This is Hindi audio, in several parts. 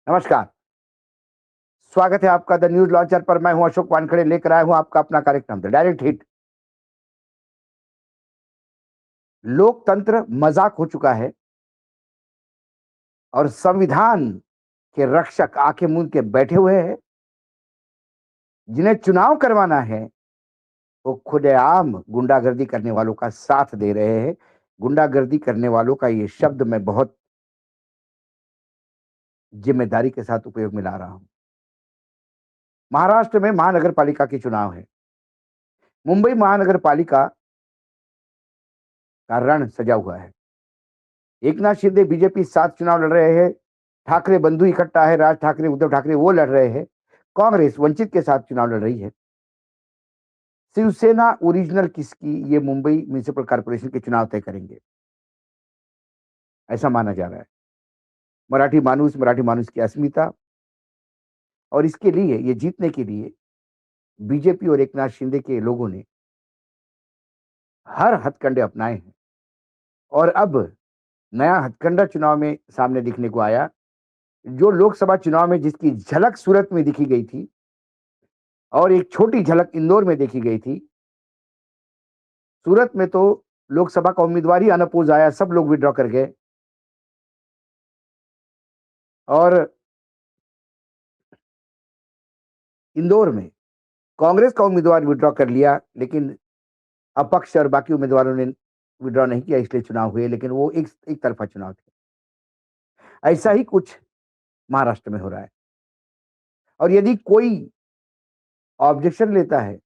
नमस्कार। स्वागत है आपका द न्यूज लॉन्चर पर। मैं हूं अशोक वानखड़े, लेकर आया हूं आपका अपना कार्यक्रम द डायरेक्ट हिट। लोकतंत्र मजाक हो चुका है और संविधान के रक्षक आंखें मूंद के बैठे हुए हैं। जिन्हें चुनाव करवाना है वो खुलेआम गुंडागर्दी करने वालों का साथ दे रहे हैं। गुंडागर्दी करने वालों का ये शब्द मैं बहुत जिम्मेदारी के साथ उपयोग में ला रहा हूं। महाराष्ट्र में महानगर पालिका के चुनाव है। मुंबई महानगर पालिका का रण सजा हुआ है। एकनाथ शिंदे बीजेपी साथ चुनाव लड़ रहे हैं। ठाकरे बंधु इकट्ठा है, राज ठाकरे उद्धव ठाकरे वो लड़ रहे हैं। कांग्रेस वंचित के साथ चुनाव लड़ रही है। शिवसेना ओरिजिनल किसकी, ये मुंबई म्युनिसिपल कॉर्पोरेशन के चुनाव तय करेंगे, ऐसा माना जा रहा है। मराठी मानुष की अस्मिता, और इसके लिए, ये जीतने के लिए बीजेपी और एकनाथ शिंदे के लोगों ने हर हथकंडे अपनाए हैं। और अब नया हथकंडा चुनाव में सामने दिखने को आया। जो लोकसभा चुनाव में जिसकी झलक सूरत में दिखी गई थी और एक छोटी झलक इंदौर में देखी गई थी, सूरत में तो लोकसभा का उम्मीदवार ही अनअपोज आया, सब लोग विड्रॉ कर गए। और इंदौर में कांग्रेस का उम्मीदवार विड्रॉ कर लिया, लेकिन अपक्ष और बाकी उम्मीदवारों ने विड्रॉ नहीं किया, इसलिए चुनाव हुए। लेकिन वो एक तरफा चुनाव थे। ऐसा ही कुछ महाराष्ट्र में हो रहा है। और यदि कोई ऑब्जेक्शन लेता है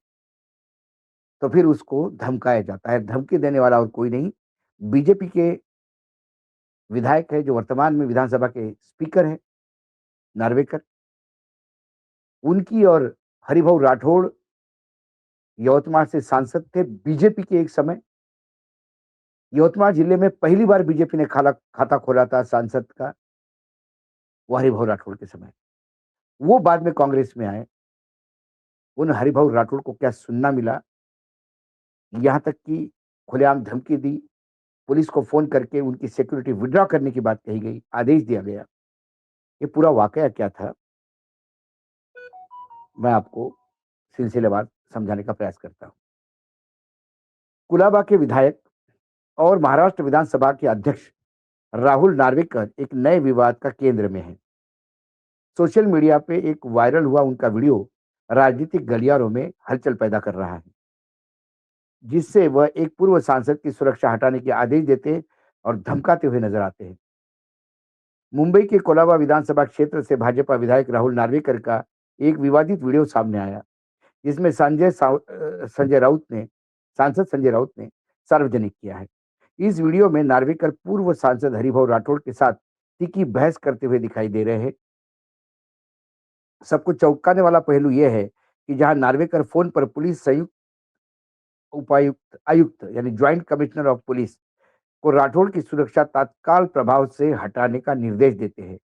तो फिर उसको धमकाया जाता है। धमकी देने वाला और कोई नहीं, बीजेपी के विधायक है जो वर्तमान में विधानसभा के स्पीकर हैं, नार्वेकर। उनकी और हरिभाऊ राठौड़ यवतमाळ से सांसद थे बीजेपी के एक समय। यवतमाळ जिले में पहली बार बीजेपी ने खाता खोला था सांसद का, वो हरिभाऊ राठौड़ के समय। वो बाद में कांग्रेस में आए। उन हरिभाऊ राठौड़ को क्या सुनना मिला, यहां तक कि खुलेआम धमकी दी, पुलिस को फोन करके उनकी सिक्योरिटी विड्रॉ करने की बात कही गई, आदेश दिया गया। ये पूरा वाकया क्या था, मैं आपको सिलसिलेवार समझाने का प्रयास करता हूं। कुलाबा के विधायक और महाराष्ट्र विधानसभा के अध्यक्ष राहुल नार्वेकर एक नए विवाद का केंद्र में हैं। सोशल मीडिया पे एक वायरल हुआ उनका वीडियो राजनीतिक गलियारों में हलचल पैदा कर रहा है, जिससे वह एक पूर्व सांसद की सुरक्षा हटाने के आदेश देते और धमकाते हुए नजर आते हैं। मुंबई के कोलाबा विधानसभा क्षेत्र से भाजपा विधायक राहुल नार्वेकर का एक विवादित वीडियो सामने आया, जिसमें संजय राउत ने सांसद संजय राउत ने सार्वजनिक किया है। इस वीडियो में नार्वेकर पूर्व सांसद हरिभाऊ राठौड़ के साथ तीखी बहस करते हुए दिखाई दे रहे हैं। सबको चौंकाने वाला पहलू यह है कि जहां नार्वेकर फोन पर पुलिस संयुक्त उपायुक्त आयुक्त यानी ज्वाइंट कमिश्नर ऑफ पुलिस को राठौड़ की सुरक्षा तत्काल प्रभाव से हटाने का निर्देश देते हैं।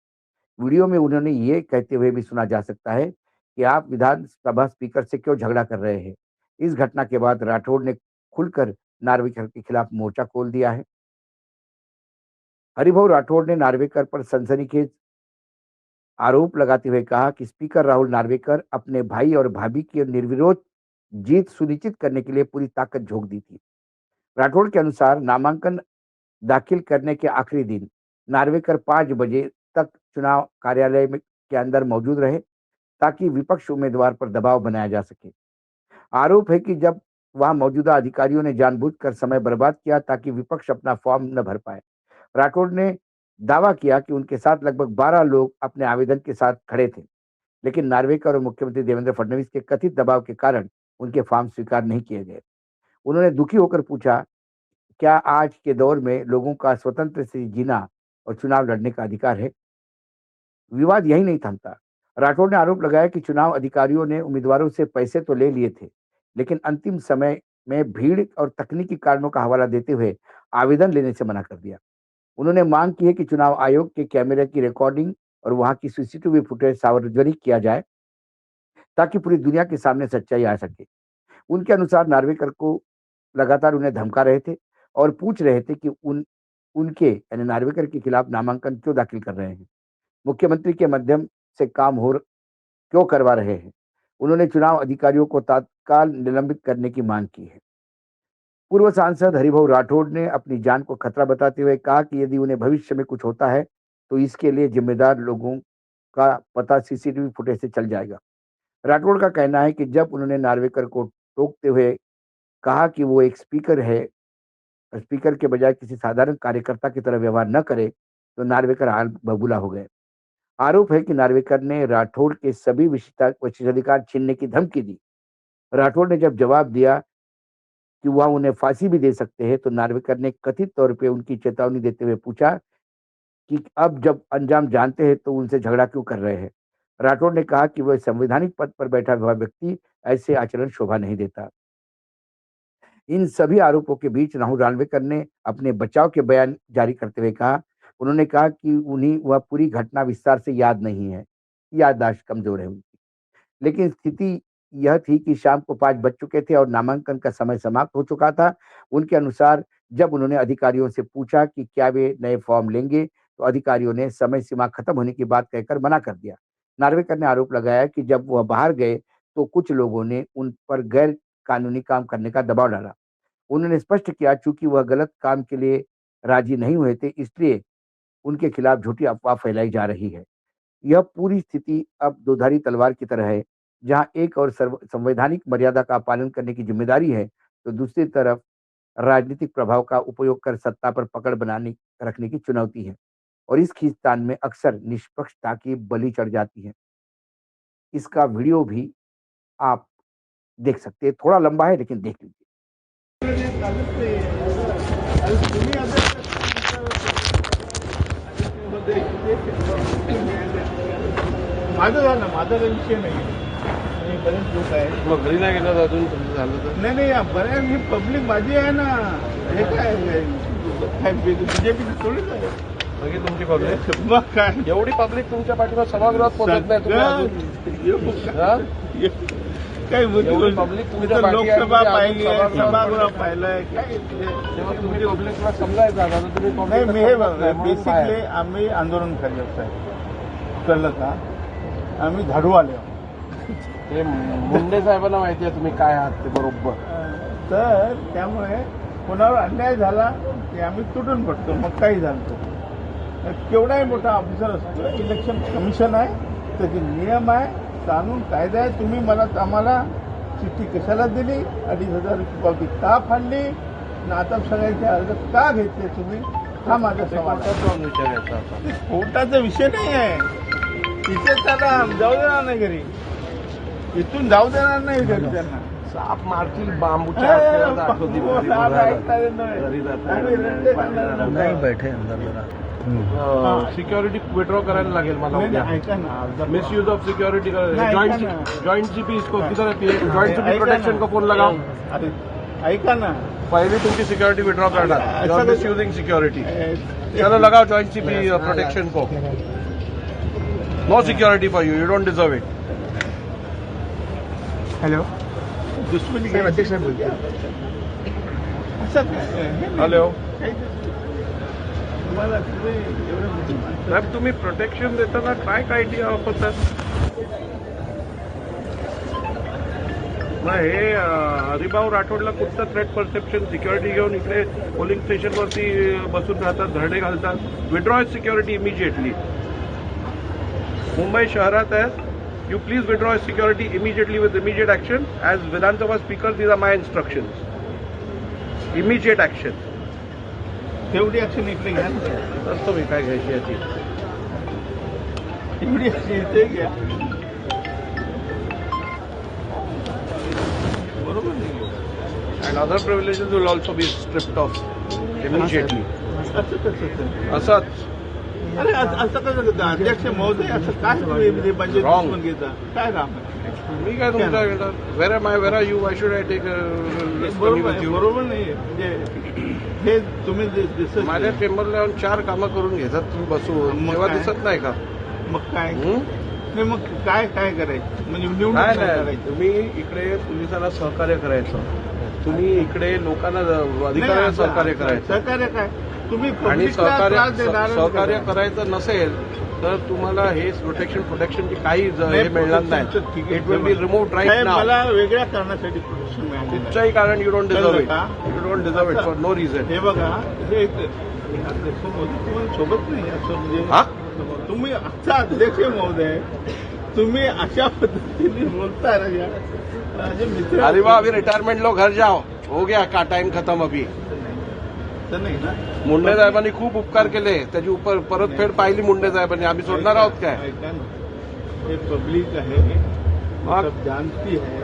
वीडियो में उन्होंने ये कहते हुए भी सुना जा सकता है कि आप विधानसभा स्पीकर से क्यों झगड़ा कर रहे हैं। इस घटना के बाद राठौड़ ने खुलकर नार्वेकर के खिलाफ मोर्चा खोल दिया है। हरिभाऊ राठौड़ ने नार्वेकर पर सनसनीखेज आरोप लगाते हुए कहा कि स्पीकर राहुल नार्वेकर अपने भाई और भाभी की निर्विरोध जीत सुनिश्चित करने के लिए पूरी ताकत झोंक दी थी। राठौड़ के अनुसार नामांकन दाखिल करने के आखिरी दिन नार्वेकर 5 बजे तक चुनाव कार्यालय में के अंदर मौजूद रहे, ताकि विपक्ष उम्मीदवार पर दबाव बनाया जा सके। आरोप है कि जब वहां मौजूदा अधिकारियों ने जानबूझकर समय बर्बाद किया ताकि विपक्ष अपना फॉर्म न भर पाए। राठौड़ ने दावा किया कि उनके साथ लगभग 12 लोग अपने आवेदन के साथ खड़े थे, लेकिन नार्वेकर और मुख्यमंत्री देवेंद्र फडणवीस के कथित दबाव के कारण उनके फॉर्म स्वीकार नहीं किए गए। उन्होंने दुखी होकर पूछा, क्या आज के दौर में लोगों का स्वतंत्र से जीना और चुनाव लड़ने का अधिकार है? विवाद यही नहीं थमता। राठौड़ ने आरोप लगाया कि चुनाव अधिकारियों ने उम्मीदवारों से पैसे तो ले लिए थे, लेकिन अंतिम समय में भीड़ और तकनीकी कारणों का हवाला देते हुए आवेदन लेने से मना कर दिया। उन्होंने मांग की है कि चुनाव आयोग के कैमरे की रिकॉर्डिंग और वहां की सीसीटीवी फुटेज सार्वजनिक किया जाए, ताकि पूरी दुनिया के सामने सच्चाई आ सके। उनके अनुसार नार्वेकर को लगातार उन्हें धमका रहे थे और पूछ रहे थे कि उनके यानी नार्वेकर के खिलाफ नामांकन क्यों दाखिल कर रहे हैं। मुख्यमंत्री के माध्यम से काम क्यों करवा रहे हैं। उन्होंने चुनाव अधिकारियों को तत्काल निलंबित करने की मांग की है। पूर्व सांसद हरिभाऊ राठौड़ ने अपनी जान को खतरा बताते हुए कहा कि यदि उन्हें भविष्य में कुछ होता है तो इसके लिए जिम्मेदार लोगों का पता सीसीटीवी फुटेज से चल जाएगा। राठौड़ का कहना है कि जब उन्होंने नार्वेकर को टोकते हुए कहा कि वो एक स्पीकर है, स्पीकर के बजाय किसी साधारण कार्यकर्ता की तरह व्यवहार न करे, तो नार्वेकर हाल बबूला हो गए। आरोप है कि नार्वेकर ने राठौड़ के सभी विशेषाधिकार छीनने की धमकी दी। राठौड़ ने जब जवाब दिया कि वह उन्हें फांसी भी दे सकते हैं, तो नार्वेकर ने कथित तौर पे उनकी चेतावनी देते हुए पूछा कि अब जब अंजाम जानते हैं तो उनसे झगड़ा क्यों कर रहे हैं। राठौड़ ने कहा कि वह संवैधानिक पद पर बैठा हुआ व्यक्ति ऐसे आचरण शोभा नहीं देता। इन सभी आरोपों के बीच राहुल रानवेकर ने अपने बचाव के बयान जारी करते हुए कहा, उन्होंने कहा कि उन्हें वह पूरी घटना विस्तार से याद नहीं है, याददाश्त कमजोर है उनकी। लेकिन स्थिति यह थी कि शाम को 5 बज चुके थे और नामांकन का समय समाप्त हो चुका था। उनके अनुसार जब उन्होंने अधिकारियों से पूछा कि क्या वे नए फॉर्म लेंगे, तो अधिकारियों ने समय सीमा खत्म होने की बात कहकर मना कर दिया। नार्वेकर ने आरोप लगाया कि जब वह बाहर गए, तो कुछ लोगों ने उन पर गैर कानूनी काम करने का दबाव डाला। उन्होंने स्पष्ट किया चूंकि वह गलत काम के लिए राजी नहीं हुए थे, इसलिए उनके खिलाफ झूठी अफवाह फैलाई जा रही है। यह पूरी स्थिति अब दोधारी तलवार की तरह है, जहां एक और संवैधानिक मर्यादा का पालन करने की जिम्मेदारी है, तो दूसरी तरफ राजनीतिक प्रभाव का उपयोग कर सत्ता पर पकड़ बनाने रखने की चुनौती है और इस खींचतान में अक्सर निष्पक्षता की बलि चढ़ जाती है। इसका वीडियो भी आप देख सकते हैं, थोड़ा लंबा है लेकिन देख लीजिए। माझं झालं, माझा काही विषय नाही. आणि बरेच लोक आहेत. मग घरी नाही गेलं अजून तुमचं झालं तर? नाही नाही, बऱ्याच ही पब्लिक माझी आहे ना. हे काय बीजेपी थोडीच आहे. सगळी तुमची पब्लिक. मग काय एवढी पब्लिक तुमच्या पाठीवर सभागृहात पोहोचत नाही तुम्ही अजून. हा? काय एवढी पब्लिक तुमच्या पाठी आहे, लोकसभा तुम्ही पाहिली, अजून सभागृह पाहिलंय, काय तेव्हा तुमची पब्लिकला समजायचं आता तुम्ही नाही. मी पब्लिकला हे समजत नाही, म्हणून बेसिकली काय? आम्ही आंदोलनकारी साहेब, कळलं का? आम्ही झाडू आले आहोत. ते मुंडे साहेबांना माहिती आहे तुम्ही काय आहात ते बरोबर. तर त्यामुळे कोणावर अन्याय झाला की आम्ही तुटून पडतो. मग काही झालं केवढाही मोठा ऑफिसर असतो, इलेक्शन कमिशन आहे, त्याचे नियम आहे, कानून कायदा आहे. तुम्ही आम्हाला चिठ्ठी कशाला दिली, 2,500 रुपये पावती का फाडली, आता सगळ्यांचे अर्ज का घेतले तुम्ही, हा माझा सवाल आहे. जाऊन विचारायचं आता. कोर्टाचा विषय नाही आहे. तिथे त्याला जाऊ देणार नाही घरी, इथून जाऊ देणार नाही घरी. त्यांना साप मारतील बांबूच्या नाही बैठे अंदर जरा. सिक्युरिटी विड्रॉ करायला लागेल मला उद्या. ऐका ना, मिसयूज ऑफ सिक्योरिटी नहीं, जॉइंट सीपी इसको किधर रहती है? जॉइंट सीपी प्रोटेक्शन को फोन लगाओ. अरे ऐका ना, पहली तुमची सिक्योरिटी विड्रॉ करणार. ऐसा यू आर कुछ- मिसयूजिंग सिक्योरिटी. चलो लगाओ जॉइंट सीपी प्रोटेक्शन को. No security for you don't deserve it. Hello, दुश्मनी काय अध्यक्ष बोलते असं काय? हॅलो तुम्हाला तुम्ही एवढं साहेब, तुम्ही प्रोटेक्शन देताना काय आयडिया वापरतात? मग हे हरिभाऊ राठोडला कुठचं थ्रेट परसेप्शन? सिक्युरिटी घेऊन इकडे पोलिंग स्टेशनवरती बसून राहतात, धरणे घालतात. Withdraw security immediately. मुंबई शहरात आहे. You please withdraw security immediately with immediate action. As Vidhan Sabha speaker these are my instructions. Immediate action. तेवढी ऍक्शन इकडे घ्या ना. असतो मी काय घ्यायची याची. एवढी ऍक्शन इथे घ्या. बरोबर नाही. And other privileges will also be stripped off immediately. असं कसं? असंच. अरे असं कसं करता अध्यक्ष महोदय? असं काय तुम्ही म्हणजे Wrong. दुश्मन घेता? काय काम आहे? मी काय तुमच्या where I my where are you why should I take बरोबर आहे, बरोबर नाही. म्हणजे हे तुम्ही दिसत माझ्या चेंबरला येऊन 4 कामं करून घेतात तुम्ही बसून. मग तेव्हा काय? दिसत नाही का? मग काय हं? नाही, मग काय काय करायचं? म्हणजे निवडून काय काय नाही. करायचं? तुम्ही इकडे पोलिसांना सहकार्य करायचं. तुम्ही इकडे लोकांना अधिकाऱ्यांना नाही, सहकार्य करायचं. सहकार्य काय? तुम्ही आणि public ला त्रास देणार सहकार्य करायचं नसेल तर तुम्हाला हे प्रोटेक्शनची काही नाही, हे मिळणार protectionचं ठीक नाही. आहे. It will be removed right साहेब, नाव. मला वेगळ्या कारणासाठी प्रोटेक्शन मिळालेलं आहे. कुठच्याही कारण यू डोंट डिझर्व इट. का? You don't deserve it for no reason. हे बघा, हे अध्यक्ष महोदय तुम्हाला सोबत नाही असं हा? म्हणजे तुम्ही आता अध्यक्ष महोदय तुम्ही अशा पद्धतीने बोलताय ना या माझे मित्र अरे वाह, अभी रिटायरमेंट लो, घर जाओ, हो गया का टाइम खतम. अभी तर नाही ना मुंडे साहेबांनी खूप उपकार केले, त्याची परतफेड पाहिली मुंडे साहेबांनी. आम्ही सोडणार आहोत काय? ऐका ना, हे पब्लिक आहे, मग? सब जानती है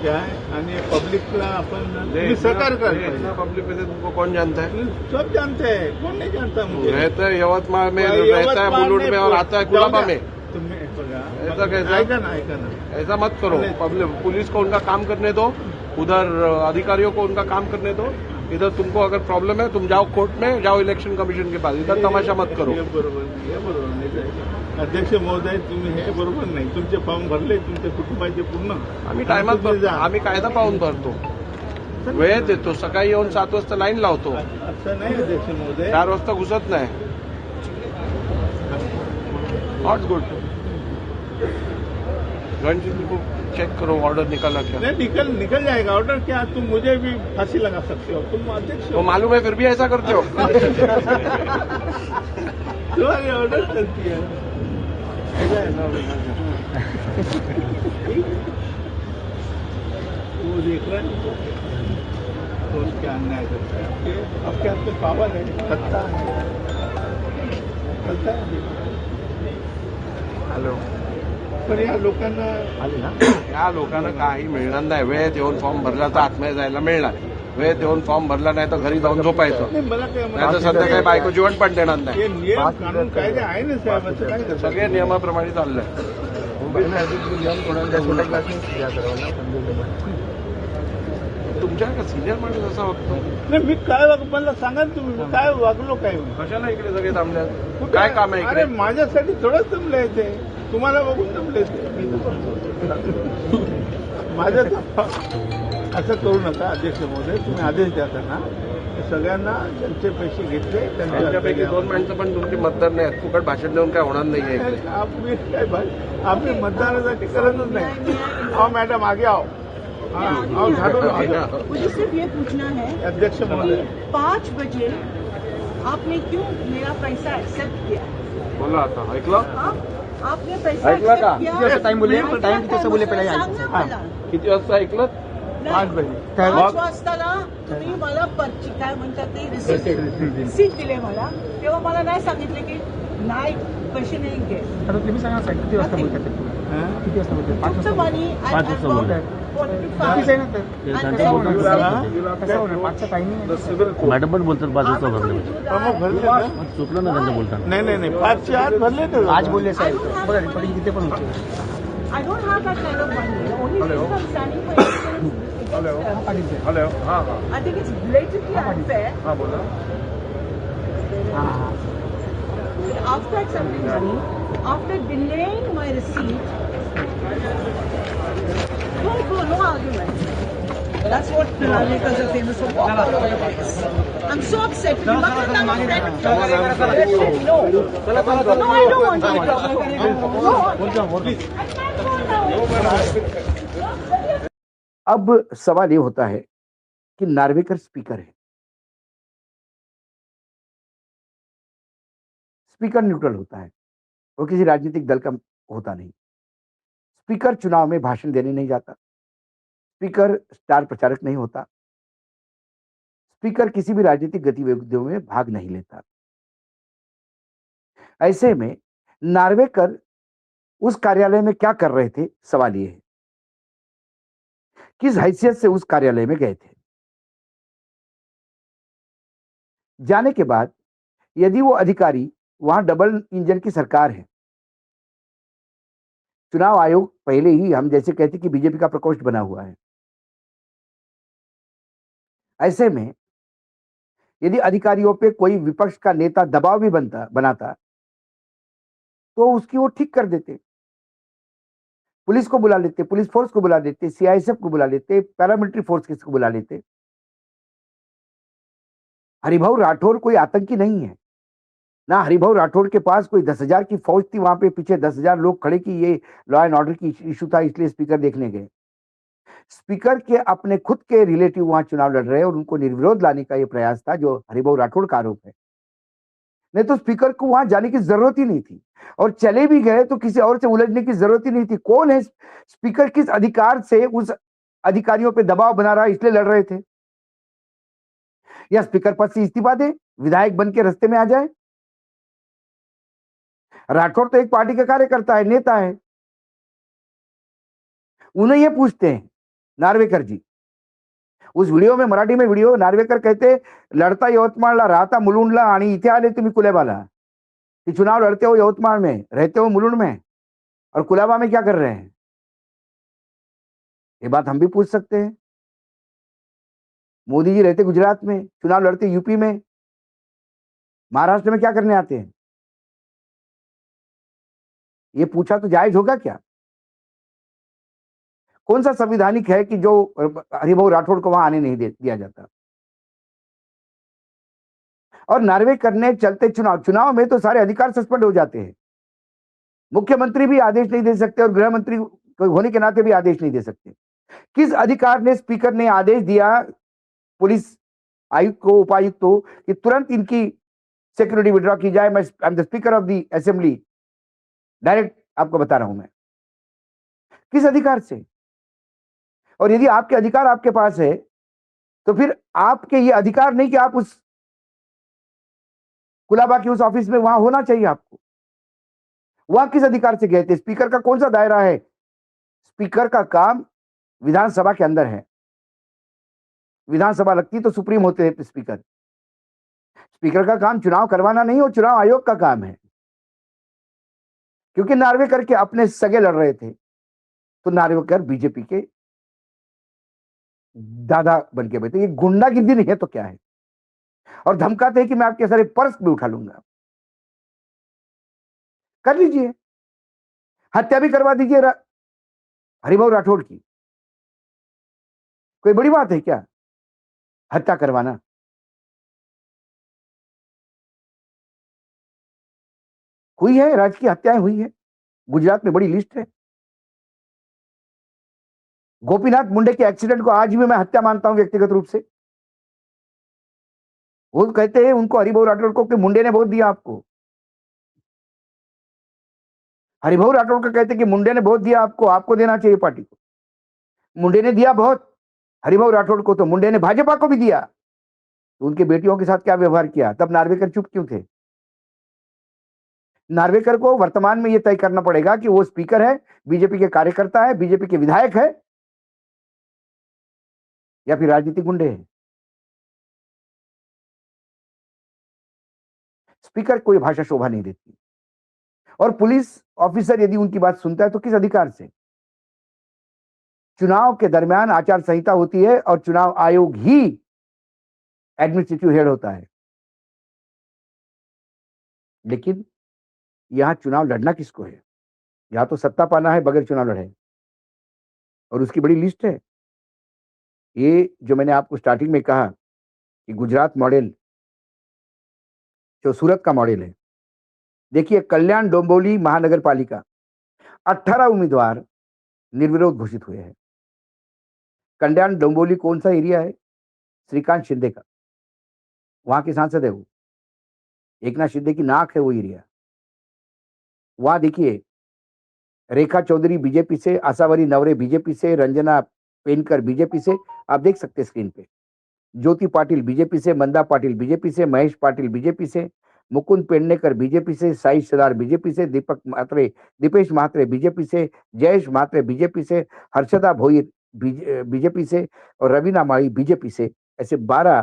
क्या है, आणि पब्लिकला आपण तुम्ही सहकार करता पब्लिक में से तुमको कौन जानता है? सब जानते हैं, कौन नहीं जानता मुझे रहता है यवतमाळ में, भाई, रहता है यवतमाळ मुलुंड में और आता है कुलाबा में. तुम्ही बघा, ऐसा कैसा? ऐका ना ऐसा मत करो. पब्लिक पुलिस को उनका काम करने दो, उधर अधिकारियों को उनका काम करने दो. इधर तुमको अगर प्रॉब्लम है तुम जाओ कोर्ट में, जाओ इलेक्शन कमीशन के पास. इधर तमाशा मत करो. हे बरोबर नाही, हे बरोबर नाही. अध्यक्ष महोदय तुम्ही हे बरोबर नाही. तुमचे फॉर्म भरले, तुमच्या कुटुंबाचे पूर्ण आम्ही टायमात तुम्ही भरतो, जा. आम्ही कायदा पाहून भरतो, वेळेत देतो. सकाळी येऊन 7 वाजता लाईन लावतो, असं नाही अध्यक्ष महोदय. 4 वाजता घुसत नाही. Not good. रणजीत जी को चेक करो, ऑर्डर निकाला क्या? नहीं, निकल जाएगा ऑर्डर. क्या तुम मुझे भी फांसी लगा सकते हो? तुम अध्यक्ष तो हो. मालूम है फिर भी ऐसा करते हो. तुम्हारी ऑर्डर चलती है. ऐसा है ना? वो देख रहा है कौन क्या अन्याय करता है. आपके हाथ में पावर है, सत्ता है, चलता है. हॅलो. पण या लोकांना या लोकांना काही मिळणार नाही. वेळेत येऊन फॉर्म भरला तर आतमध्ये जायला मिळणार. वेळेत येऊन फॉर्म भरला नाही तर घरी जाऊन झोपायचं. नाही, मला काय नाही तर संध्याकाळी बायको जेवण पण देणार नाही. हे नियम कानून कायदे आहे ना साहेब, असं काय करतात? सगळे नियमाप्रमाणे चाललंय. तुमच्या का सिनियर माणूस असा वागतो? नाही, मी काय मला सांगा ना तुम्ही, मी काय वागलो काय मी? कशाला इकडे सगळे थांबल्यात? काय काम आहे अरे इकडे? माझ्यासाठी थोडंच जमले ते, तुम्हाला बघून जमले ते. माझ्या असं करू नका अध्यक्ष महोदय. तुम्ही आदेश द्या त्यांना, सगळ्यांना त्यांचे पैसे घेतले, त्यांच्यापैकी 2 माणसं पण तुमची मतदार नाही आहेत. फुकट भाषण देऊन काय होणार नाहीये इकडे. आम्ही मतदानासाठी करतच नाही. आओ मॅडम आगे आओ. आओ झाडू लो, आगे आओ. मुझे सिर्फ ये पूछना है, अध्यक्ष महोदय 5 बजे आपने क्यों मेरा पैसा एक्सेप्ट किया? बोला आता ऐकलं? हाँ? आपने पैसा ऐकलं का? accept किया? किती वाजता टाइम बोलले? ऐकलं टाइम किती वाजता बोलले पहिला? सांगा हा. मला. किती वाजता ऐकलं? नाही, 5 बजे. 5 वाजता ना तुम्ही मला पर्ची काय म्हणतात ते रिसीट दिले मला, तेव्हा मला नाही सांगितले की नाही पैसे नाही घे. आता तुम्ही सांगा साहेब, किती वाजता बोलतात ते? हा? किती वाजता बोलतात? 5 तुमचं वाजता मनी बोलतात. 5 वाजता बोलतात. चुकीचं आहे ना तर. कसं होणार? कसं होणार? 5चा टायमिंग आहे. मॅडम पण बोलतात 5 वाजता भरले. प्रमुख भरले ना? चुकलं ना त्यांचं बोलताना. नाही 5च्या आत भरले तर आज बोलले साहेब, बघा रिपोर्टिंग तिथे पण होते. I don't have that kind of money. The only reason I'm standing for election is hello. हां हां I think it's blatantly unfair. हां बोला. After accepting money, after delaying my receipt, no argument. That's what filmmakers are famous for. Walk all over the place. I'm so upset. You must have done a friend. No. No, I don't want to talk. No. अब सवाल ये होता है कि नार्वेकर स्पीकर है, स्पीकर न्यूट्रल होता है, वो किसी राजनीतिक दल का होता नहीं. स्पीकर चुनाव में भाषण देने नहीं जाता, स्पीकर स्टार प्रचारक नहीं होता, स्पीकर किसी भी राजनीतिक गतिविधियों में भाग नहीं लेता. ऐसे में नार्वेकर उस कार्यालय में क्या कर रहे थे, सवाल ये है. किस हैसियत से उस कार्यालय में गए थे. जाने के बाद यदि वो अधिकारी, वहां डबल इंजन की सरकार है, चुनाव आयोग पहले ही हम जैसे कहते कि बीजेपी का प्रकोष्ठ बना हुआ है. ऐसे में यदि अधिकारियों पे कोई विपक्ष का नेता दबाव भी बनाता तो उसकी वो ठीक कर देते. पुलिस को बुला लेते, पुलिस फोर्स को बुला लेते, सीआईएसएफ को बुला लेते, पैरामिलिट्री फोर्स को बुला लेते. हरिभाऊ राठौर कोई आतंकी नहीं है. ना हरिभाऊ राठौड़ के पास कोई 10,000 की फौज थी, वहां पे पीछे 10,000 लोग खड़े कि ये लॉ एंड ऑर्डर की इशू था इसलिए स्पीकर देखने गए। स्पीकर के अपने खुद के रिलेटिव वहां चुनाव लड़ रहे हैं और उनको निर्विरोध लाने का ये प्रयास था जो हरिभाऊ राठौड़ का आरोप है। नहीं तो स्पीकर को वहां जाने की जरूरत ही नहीं थी, और चले भी गए तो किसी और से उलझने की जरूरत ही नहीं थी। कौन है स्पीकर, किस अधिकार से उस अधिकारियों पे दबाव बना रहा है इसलिए लड़ रहे थे? या स्पीकर पद से इस्तीफा दे, विधायक बन के रास्ते में आ जाए। राठौड़ तो एक पार्टी का कार्यकर्ता है, नेता है। उन्हें ये पूछते हैं नार्वेकर जी, उस वीडियो में, मराठी में वीडियो, नार्वेकर कहते लढता यवतमाळला, राहता मुलुंडला आणि इथे आले तुम्ही कुलेबाला, कि चुनाव लड़ते हो यवतमाळ में, रहते हो मुलुंड में, और कुलाबा में क्या कर रहे हैं? ये बात हम भी पूछ सकते हैं। मोदी जी रहते गुजरात में, चुनाव लड़ते यूपी में, महाराष्ट्र में क्या करने आते हैं? ये पूछा तो जायज होगा क्या? कौन सा संविधानिक है कि जो हरिभाऊ राठौड़ को वहां आने नहीं दिया जाता? और नार्वेकर ने चलते चुनाव में तो सारे अधिकार सस्पेंड हो जाते हैं। मुख्यमंत्री भी आदेश नहीं दे सकते और गृह मंत्री होने के नाते भी आदेश नहीं दे सकते। किस अधिकार ने स्पीकर ने आदेश दिया पुलिस आयुक्त को, उपायुक्त को, कि तुरंत इनकी सिक्योरिटी विड्रॉ की जाए? मैं I am the speaker of the assembly, direct आपको बता रहा हूं मैं। किस अधिकार से? और यदि आपके अधिकार आपके पास है तो फिर आपके ये अधिकार नहीं कि आप उस कुलाबा की उस ऑफिस में वहां होना चाहिए आपको। वहां किस अधिकार से गए थे? स्पीकर का कौन सा दायरा है? स्पीकर का काम विधानसभा के अंदर है। विधानसभा लगती तो सुप्रीम होते हैं स्पीकर। स्पीकर का काम चुनाव करवाना नहीं, और चुनाव आयोग का काम है। क्योंकि नार्वेकर के अपने सगे लड़ रहे थे तो नार्वेकर बीजेपी के दादा बन के बैठे। ये गुंडागिर्दी नहीं है तो क्या है? और धमकाते हैं कि मैं आपके सारे पर्स भी उठा लूंगा। कर लीजिए, हत्या भी करवा दीजिए हरिभाऊ राठौड़ की। कोई बड़ी बात है क्या हत्या करवाना? हुई है, राजकीय हत्याएं हुई है, गुजरात में बड़ी लिस्ट है। गोपीनाथ मुंडे के एक्सीडेंट को आज भी मैं हत्या मानता हूं व्यक्तिगत रूप से। वो कहते हैं उनको, हरिभाऊ राठौड़ को, कि मुंडे ने बहुत दिया आपको। हरिभाऊ राठौड़ को कहते कि मुंडे ने बहुत दिया आपको, आपको देना चाहिए पार्टी को। मुंडे ने दिया बहुत हरिभाऊ राठौड़ को, तो मुंडे ने भाजपा को भी दिया। तो उनके बेटियों के साथ क्या व्यवहार किया? तब नार्वेकर चुप क्यों थे? नार्वेकर को वर्तमान में यह तय करना पड़ेगा कि वो स्पीकर है, बीजेपी के कार्यकर्ता है, बीजेपी के विधायक है, या फिर राजनीतिक गुंडे हैं। स्पीकर को यह भाषा शोभा नहीं देती। और पुलिस ऑफिसर यदि उनकी बात सुनता है तो किस अधिकार से? चुनाव के दरमियान आचार संहिता होती है और चुनाव आयोग ही एडमिनिस्ट्रेटिव हेड होता है। लेकिन यहां चुनाव लड़ना किसको है? यहां तो सत्ता पाना है बगैर चुनाव लड़े, और उसकी बड़ी लिस्ट है। ये जो मैंने आपको स्टार्टिंग में कहा कि गुजरात मॉडल जो सूरत का मॉडल है, देखिए कल्याण डोंबिवली महानगर पालिका 18 उम्मीदवार निर्विरोध घोषित हुए हैं। कल्याण डोंबिवली कौन सा एरिया है? श्रीकांत शिंदे का, वहां के सांसद है वो, एकनाथ शिंदे की नाक है वो एरिया। वहां देखिए रेखा चौधरी बीजेपी से, आशावरी नवरे बीजेपी से, रंजना पेनकर बीजेपी से, आप देख सकते हैं स्क्रीन पे। ज्योति पाटिल बीजेपी से, मंदा पाटिल बीजेपी से, महेश पाटिल बीजेपी से, मुकुंद पेडनेकर बीजेपी से, साई सदार बीजेपी से, दीपेश म्हात्रे बीजेपी से, जयेश म्हात्रे बीजेपी से, हर्षदा भोईर बीजेपी से, और रवीना माई बीजेपी से। ऐसे 12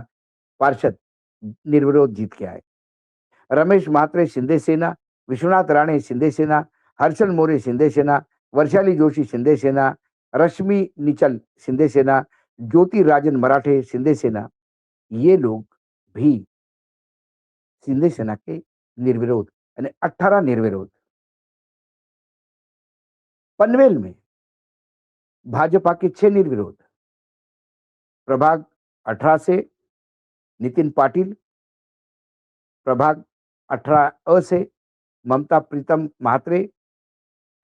पार्षद निर्विरोध जीत के आए। रमेश म्हात्रे शिंदे सेना, विश्वनाथ राणे शिंदे सेना, हर्षल मोरे शिंदे सेना, वर्षाली जोशी शिंदे सेना, रश्मि निचल शिंदे सेना, ज्योति राजन मराठे शिंदे सेना, ये लोग भी शिंदे सेना के निर्विरोध, यानी 18 निर्विरोध। पनवेल में भाजपा के 6 निर्विरोध। प्रभाग 18 से नितिन पाटिल, प्रभाग 18 से ममता प्रीतम म्हात्रे,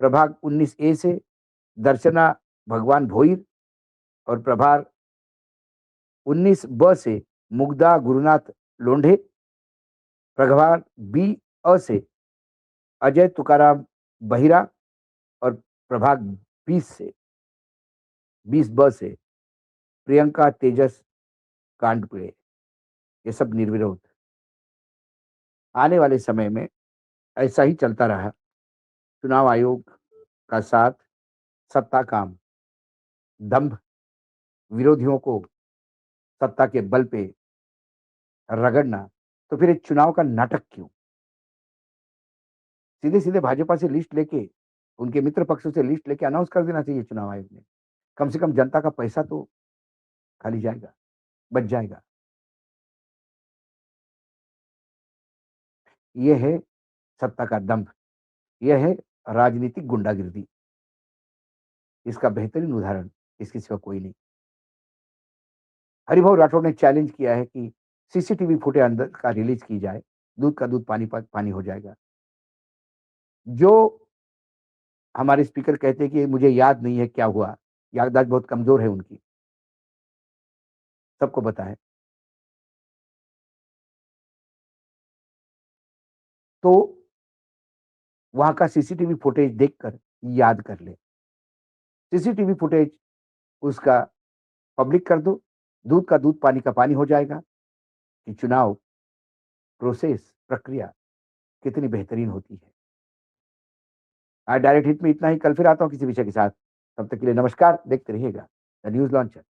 प्रभाग 19A से दर्शना भगवान भोईर और प्रभाग 19B से मुग्धा गुरुनाथ लोंढे, प्रभाग B से अजय तुकाराम बहिरा और प्रभाग 20B से प्रियंका तेजस कांडपिड़े। ये सब निर्विरोध। आने वाले समय में ऐसा ही चलता रहा। चुनाव आयोग का साथ, सत्ता काम, दंभ, विरोधियों को सत्ता के बल पे रगड़ना, तो फिर एक चुनाव का नाटक क्यों? सीधे सीधे भाजपा से लिस्ट लेके, उनके मित्र पक्षों से लिस्ट लेके अनाउंस कर देना चाहिए चुनाव आयोग ने। कम से कम जनता का पैसा तो खाली जाएगा, बच जाएगा। यह है सत्ता का दंभ, यह है राजनीतिक गुंडागिर्दी। इसका बेहतरीन उदाहरण इसके सिवा कोई नहीं। हरिभाऊ राठौड़ ने चैलेंज किया है कि सीसीटीवी फुटेज अंदर का रिलीज की जाए, दूध का दूध पानी पानी हो जाएगा। जो हमारे स्पीकर कहते हैं कि मुझे याद नहीं है क्या हुआ, याददाश्त बहुत कमजोर है उनकी, सबको पता है। तो वहां का सीसीटीवी फुटेज देखकर याद कर ले। सीसीटीवी फुटेज उसका पब्लिक कर दो, दूध का दूध पानी का पानी हो जाएगा कि चुनाव प्रोसेस, प्रक्रिया कितनी बेहतरीन होती है। आज डायरेक्ट हिट में इतना ही। कल फिर आता हूं किसी विषय के साथ। तब तक के लिए नमस्कार। देखते रहिएगा द न्यूज लॉन्चर।